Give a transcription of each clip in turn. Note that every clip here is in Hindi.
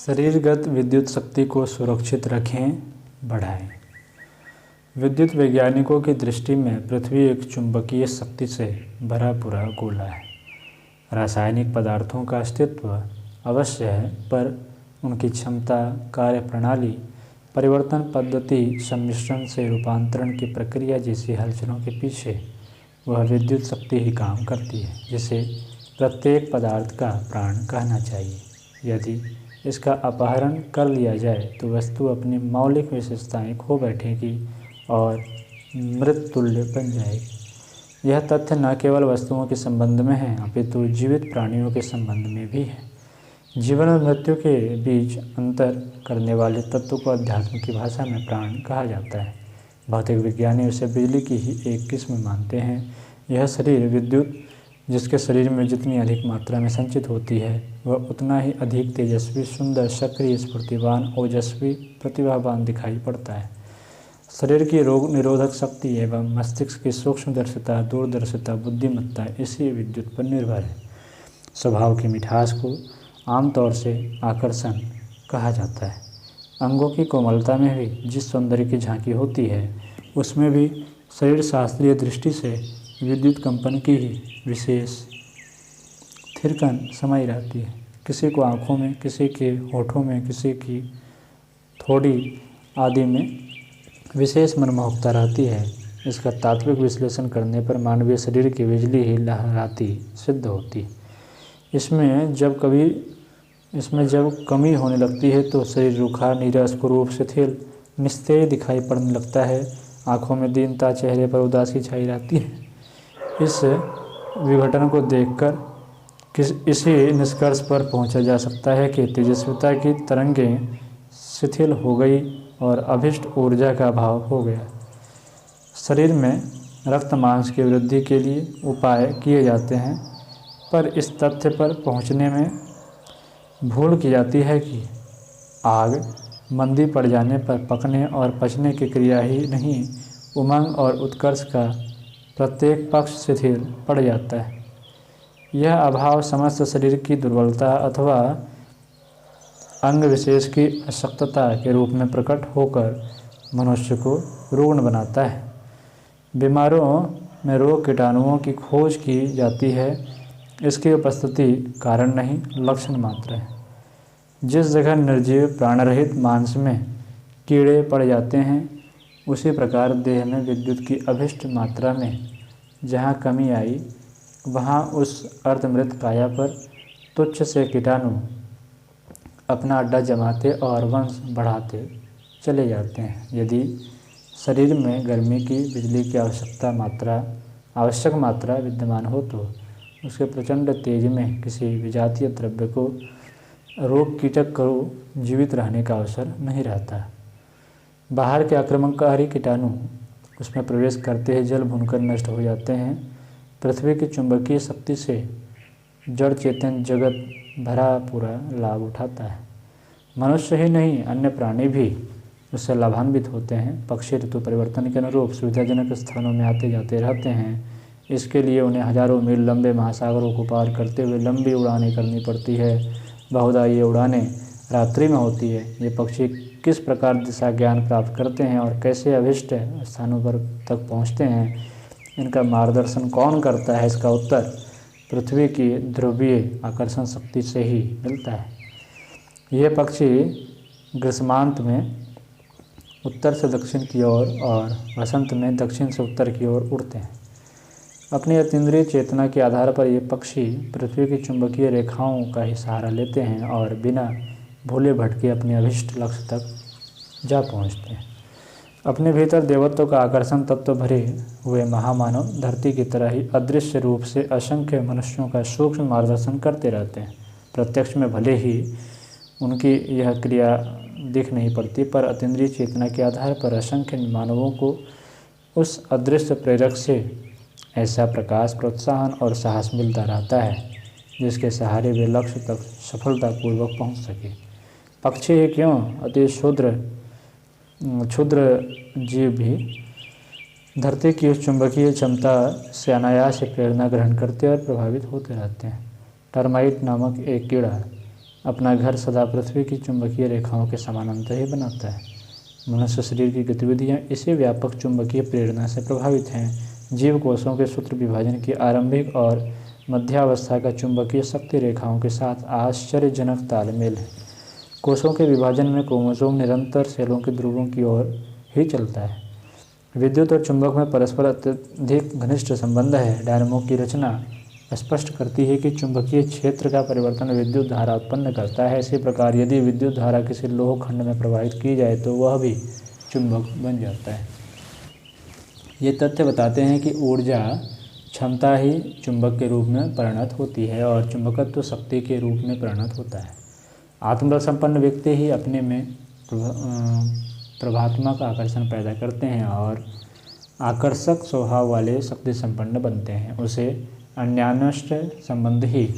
शरीरगत विद्युत शक्ति को सुरक्षित रखें, बढ़ाएं। विद्युत वैज्ञानिकों की दृष्टि में पृथ्वी एक चुंबकीय शक्ति से भरा पूरा गोला है। रासायनिक पदार्थों का अस्तित्व अवश्य है, पर उनकी क्षमता, कार्यप्रणाली, परिवर्तन पद्धति, सम्मिश्रण से रूपांतरण की प्रक्रिया जैसी हलचलों के पीछे वह विद्युत शक्ति ही काम करती है, जिसे प्रत्येक पदार्थ का प्राण कहना चाहिए। यदि इसका अपहरण कर लिया जाए तो वस्तु अपनी मौलिक विशेषताएं खो बैठेगी और मृत तुल्य बन जाएगी। यह तथ्य न केवल वस्तुओं के संबंध में है, अपितु जीवित प्राणियों के संबंध में भी है। जीवन और मृत्यु के बीच अंतर करने वाले तत्व को अध्यात्म की भाषा में प्राण कहा जाता है। भौतिक विज्ञानी उसे बिजली की ही एक किस्म मानते हैं। यह शरीर विद्युत जिसके शरीर में जितनी अधिक मात्रा में संचित होती है, वह उतना ही अधिक तेजस्वी, सुंदर, सक्रिय, स्फूर्तिवान, ओजस्वी, प्रतिभावान दिखाई पड़ता है। शरीर की रोग निरोधक शक्ति एवं मस्तिष्क की सूक्ष्मदर्शिता, दूरदर्शिता, बुद्धिमत्ता इसी विद्युत पर निर्भर है। स्वभाव की मिठास को आमतौर से आकर्षण कहा जाता है। अंगों की कोमलता में भी जिस सौंदर्य की झांकी होती है, उसमें भी शरीर शास्त्रीय दृष्टि से विद्युत कंपन की ही विशेष थिरकन समाई रहती है। किसी को आँखों में, किसी के होठों में, किसी की थोड़ी आदि में विशेष मनमोहकता रहती है। इसका तात्विक विश्लेषण करने पर मानवीय शरीर की बिजली ही लहराती सिद्ध होती है। इसमें जब कमी होने लगती है तो शरीर रूखा, नीरस, कुरूप, शिथिल, निस्तेज दिखाई पड़ने लगता है। आँखों में दीनता, चेहरे पर उदासी छाई रहती है। इस विघटन को देखकर इसी निष्कर्ष पर पहुंचा जा सकता है कि तेजस्विता की तरंगें शिथिल हो गई और अभिष्ट ऊर्जा का अभाव हो गया। शरीर में रक्त मांस की वृद्धि के लिए उपाय किए जाते हैं, पर इस तथ्य पर पहुंचने में भूल की जाती है कि आग मंदी पड़ जाने पर पकने और पचने की क्रिया ही नहीं, उमंग और उत्कर्ष का प्रत्येक पक्ष शिथिल पड़ जाता है। यह अभाव समस्त शरीर की दुर्बलता अथवा अंग विशेष की अशक्तता के रूप में प्रकट होकर मनुष्य को रुग्ण बनाता है। बीमारों में रोग कीटाणुओं की खोज की जाती है। इसकी उपस्थिति कारण नहीं, लक्षण मात्र है। जिस जगह निर्जीव प्राणरहित मांस में कीड़े पड़ जाते हैं, उसी प्रकार देह में विद्युत की अभिष्ट मात्रा में जहाँ कमी आई, वहाँ उस अर्धमृत काया पर तुच्छ से कीटाणु अपना अड्डा जमाते और वंश बढ़ाते चले जाते हैं। यदि शरीर में गर्मी की, बिजली की आवश्यक मात्रा विद्यमान हो तो उसके प्रचंड तेज में किसी विजातीय द्रव्य को, रोग कीटक को जीवित रहने का अवसर नहीं रहता। बाहर के आक्रमणकारी कीटाणु उसमें प्रवेश करते ही जल भूनकर नष्ट हो जाते हैं। पृथ्वी की चुंबकीय शक्ति से जड़ चेतन जगत भरा पूरा लाभ उठाता है। मनुष्य ही नहीं, अन्य प्राणी भी उससे लाभान्वित होते हैं। पक्षी ऋतु परिवर्तन के अनुरूप सुविधाजनक स्थानों में आते जाते रहते हैं। इसके लिए उन्हें हजारों मील लंबे महासागरों को पार करते हुए लंबी उड़ानें करनी पड़ती है। बहुधा ये उड़ानें रात्रि में होती है। ये पक्षी किस प्रकार दिशा ज्ञान प्राप्त करते हैं और कैसे अभिष्ट स्थानों पर तक पहुंचते हैं, इनका मार्गदर्शन कौन करता है, इसका उत्तर पृथ्वी की ध्रुवीय आकर्षण शक्ति से ही मिलता है। ये पक्षी ग्रीष्मांत में उत्तर से दक्षिण की ओर और वसंत में दक्षिण से उत्तर की ओर उड़ते हैं। अपनी अतीन्द्रिय चेतना के आधार पर ये पक्षी पृथ्वी की चुंबकीय रेखाओं का ही सहारा लेते हैं और बिना भूले भटके अपने अभिष्ट लक्ष्य तक जा पहुंचते हैं। अपने भीतर देवत्व का आकर्षण तत्व भरे हुए महामानव धरती की तरह ही अदृश्य रूप से असंख्य मनुष्यों का सूक्ष्म मार्गदर्शन करते रहते हैं। प्रत्यक्ष में भले ही उनकी यह क्रिया दिख नहीं पड़ती, पर अतीन्द्रिय चेतना के आधार पर असंख्य मानवों को उस अदृश्य प्रेरक से ऐसा प्रकाश, प्रोत्साहन और साहस मिलता रहता है जिसके सहारे वे लक्ष्य तक सफलतापूर्वक पहुंच सके। पक्षी ही क्यों, अति क्षुद्र जीव भी धरती की उस चुंबकीय क्षमता से अनायास प्रेरणा ग्रहण करते और प्रभावित होते रहते हैं। टर्माइट नामक एक कीड़ा अपना घर सदा पृथ्वी की चुंबकीय रेखाओं के समानांतर ही बनाता है। मनुष्य शरीर की गतिविधियाँ इसी व्यापक चुंबकीय प्रेरणा से प्रभावित हैं। जीव कोषों के सूत्र विभाजन की आरंभिक और मध्यावस्था का चुंबकीय शक्ति रेखाओं के साथ आश्चर्यजनक तालमेल है। कोषों के विभाजन में क्रोमोसोम निरंतर सेलों के ध्रुवों की ओर ही चलता है। विद्युत और चुंबक में परस्पर अत्यधिक घनिष्ठ संबंध है। डायनामो की रचना स्पष्ट करती है कि चुंबकीय क्षेत्र का परिवर्तन विद्युत धारा उत्पन्न करता है। इसी प्रकार यदि विद्युत धारा किसी लोह खंड में प्रवाहित की जाए तो वह भी चुंबक बन जाता है। ये तथ्य बताते हैं कि ऊर्जा क्षमता ही चुंबक के रूप में परिणत होती है और चुंबकत्व शक्ति के रूप में परिणत होता है। आत्मबल संपन्न व्यक्ति ही अपने में प्रभात्मक आकर्षण पैदा करते हैं और आकर्षक स्वभाव वाले शक्ति संपन्न बनते हैं। उसे अन्यान्योष्ट संबंध ही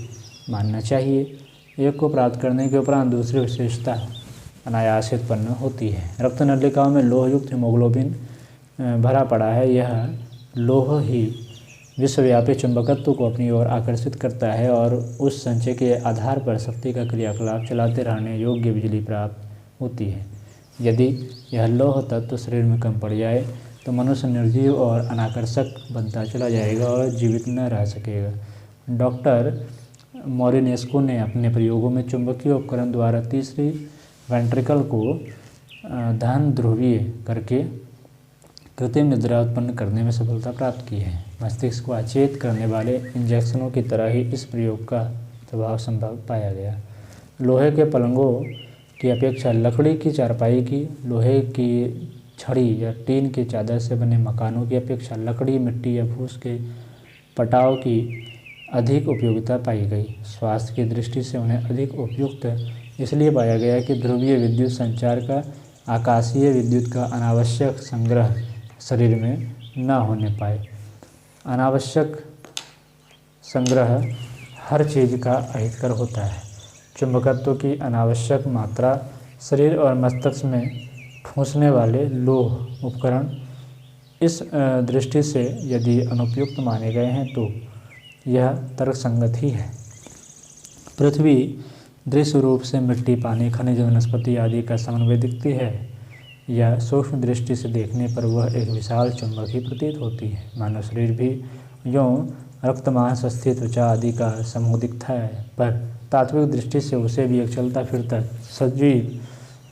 मानना चाहिए। एक को प्राप्त करने के उपरांत दूसरी विशेषता अनायास उत्पन्न होती है। रक्त नलिकाओं में लोहयुक्त हीमोग्लोबिन भरा पड़ा है। यह लोह ही विश्वव्यापी चुंबकत्व को अपनी ओर आकर्षित करता है और उस संचय के आधार पर शक्ति का क्रियाकलाप चलाते रहने योग्य बिजली प्राप्त होती है। यदि यह लौह तत्व शरीर में कम पड़ जाए तो मनुष्य निर्जीव और अनाकर्षक बनता चला जाएगा और जीवित न रह सकेगा। डॉक्टर मोरिनेस्को ने अपने प्रयोगों में चुंबकीय उपकरण द्वारा तीसरी वेंट्रिकल को धन ध्रुवीय करके कृत्रिम निद्रा उत्पन्न करने में सफलता प्राप्त की है। मस्तिष्क को अचेत करने वाले इंजेक्शनों की तरह ही इस प्रयोग का प्रभाव संभव पाया गया। लोहे के पलंगों की अपेक्षा लकड़ी की चारपाई की, लोहे की छड़ी या टीन के चादर से बने मकानों की अपेक्षा लकड़ी, मिट्टी या फूस के पटाव की अधिक उपयोगिता पाई गई। स्वास्थ्य की दृष्टि से उन्हें अधिक उपयुक्त इसलिए पाया गया कि ध्रुवीय विद्युत संचार का आकाशीय विद्युत का अनावश्यक संग्रह शरीर में न होने पाए। अनावश्यक संग्रह हर चीज़ का अहितकर होता है। चुंबकत्व की अनावश्यक मात्रा शरीर और मस्तिष्क में ठूंसने वाले लोह उपकरण इस दृष्टि से यदि अनुपयुक्त माने गए हैं तो यह तर्कसंगत ही है। पृथ्वी दृश्य रूप से मिट्टी, पानी, खनिज, वनस्पति आदि का समन्वय दिखती है। यह सूक्ष्म दृष्टि से देखने पर वह एक विशाल चुंबक ही प्रतीत होती है। मानव शरीर भी यूँ रक्त, मांस, अस्थि, त्वचा आदि का समूह दिखता है, पर तात्विक दृष्टि से उसे भी एक चलता फिरता सजीव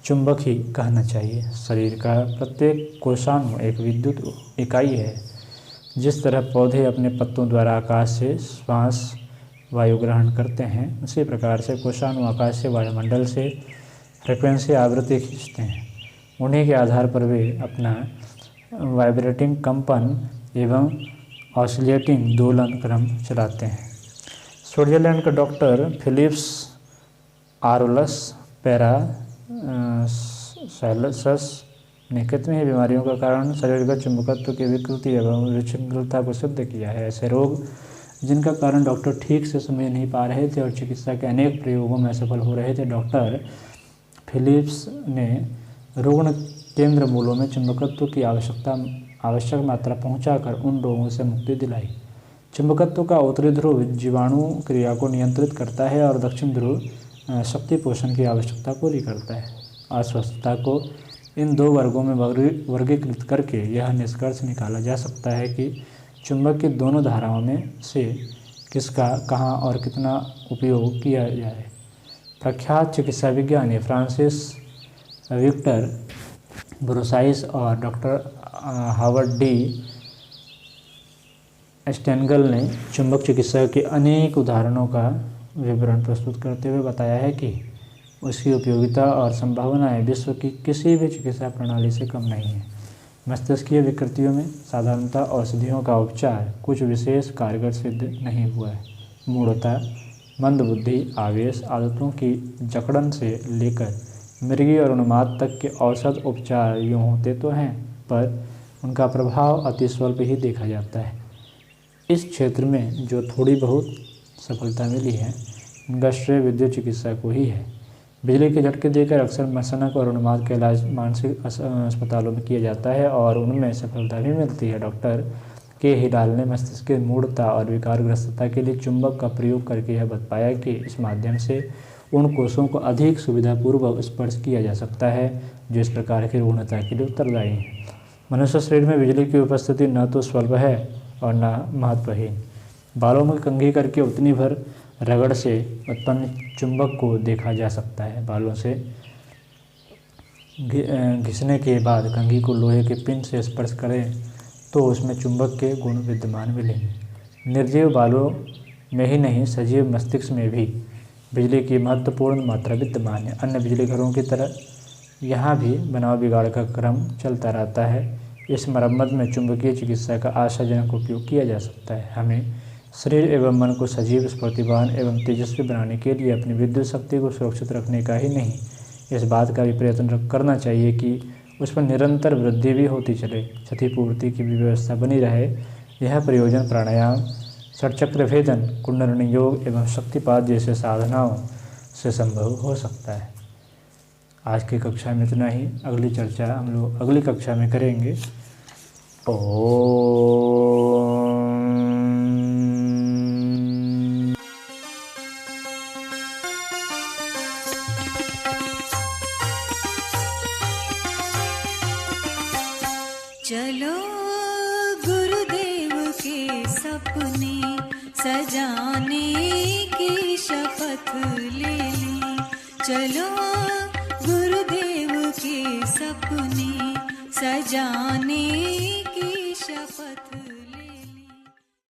चुंबक ही कहना चाहिए। शरीर का प्रत्येक कोशाणु एक विद्युत इकाई है। जिस तरह पौधे अपने पत्तों द्वारा आकाश से श्वास वायु ग्रहण करते हैं, उसी प्रकार से कोशाणु आकाश से वायुमंडल से फ्रिक्वेंसी आवृत्ति खींचते हैं। उन्हीं के आधार पर वे अपना वाइब्रेटिंग कंपन एवं ऑसिलेटिंग दोलन क्रम चलाते हैं। स्विट्जरलैंड का डॉक्टर फिलिप्स आरोलस पैरासेल्सस ने कितनी बीमारियों का कारण शरीर का चुंबकत्व की विकृति एवं विच्छिन्नता को सिद्ध किया है। ऐसे रोग जिनका कारण डॉक्टर ठीक से समझ नहीं पा रहे थे और चिकित्सा के अनेक प्रयोगों में असफल हो रहे थे, डॉक्टर फिलिप्स ने रुग्ण केंद्र मूलों में चुंबकत्व की आवश्यक मात्रा पहुंचाकर उन रोगों से मुक्ति दिलाई। चुंबकत्व का उत्तरी ध्रुव जीवाणु क्रिया को नियंत्रित करता है और दक्षिण ध्रुव शक्ति पोषण की आवश्यकता पूरी करता है। अस्वस्थता को इन दो वर्गों में वर्गीकृत करके यह निष्कर्ष निकाला जा सकता है कि चुंबक की दोनों धाराओं में से किसका कहाँ और कितना उपयोग किया जाए। प्रख्यात चिकित्सा विज्ञानी फ्रांसिस विक्टर ब्रुसाइस और डॉक्टर हावर्ड डी स्टेनगल ने चुंबक चिकित्सा के अनेक उदाहरणों का विवरण प्रस्तुत करते हुए बताया है कि उसकी उपयोगिता और संभावनाएं विश्व की किसी भी चिकित्सा प्रणाली से कम नहीं है। मस्तिष्कीय विकृतियों में साधारणतः औषधियों का उपचार कुछ विशेष कारगर सिद्ध नहीं हुआ है। मूढ़ता, मंदबुद्धि, आवेश, आदतों की जकड़न से लेकर मृगी और उन्माद तक के औषध उपचार यूँ होते तो हैं, पर उनका प्रभाव अति स्वल्प ही देखा जाता है। इस क्षेत्र में जो थोड़ी बहुत सफलता मिली है, उनका श्रेय विद्युत चिकित्सा को ही है। बिजली के झटके देकर अक्सर मसनक और उन्माद का इलाज मानसिक अस्पतालों में किया जाता है और उनमें सफलता भी मिलती है। डॉक्टर के हिडाल ने मस्तिष्क की मूढ़ता और विकारग्रस्तता के लिए चुंबक का प्रयोग करके यह बत पाया कि इस माध्यम से उन कोषों को अधिक सुविधापूर्वक स्पर्श किया जा सकता है जो इस प्रकार की रुग्णता के लिए उत्तरदायी हैं। मनुष्य शरीर में बिजली की उपस्थिति न तो स्वल्प है और न महत्वहीन। बालों में कंघी करके उतनी भर रगड़ से उत्पन्न चुंबक को देखा जा सकता है। बालों से घिसने के बाद कंघी को लोहे के पिन से स्पर्श करें तो उसमें चुंबक के गुण विद्यमान मिलेंगे। निर्जीव बालों में ही नहीं, सजीव मस्तिष्क में भी बिजली की महत्वपूर्ण मात्रा विद्यमान है। अन्य बिजली घरों की तरह यहाँ भी बनाव बिगाड़ का क्रम चलता रहता है। इस मरम्मत में चुंबकीय चिकित्सा का आशाजनक उपयोग किया जा सकता है। हमें शरीर एवं मन को सजीव, स्फूर्तिवान एवं तेजस्वी बनाने के लिए अपनी विद्युत शक्ति को सुरक्षित रखने का ही नहीं, इस बात का भी प्रयत्न करना चाहिए कि उस पर निरंतर वृद्धि भी होती चले, क्षतिपूर्ति की भी व्यवस्था बनी रहे। यह प्रयोजन प्राणायाम, षटचक्र भेदन, कुंडलिनी योग एवं शक्तिपात जैसे साधनाओं से संभव हो सकता है। आज की कक्षा में इतना ही। अगली चर्चा हम लोग अगली कक्षा में करेंगे। चलो गुरुदेव के सपने सजाने की शपथ ले लें। चलो गुरुदेव के सपने सजाने की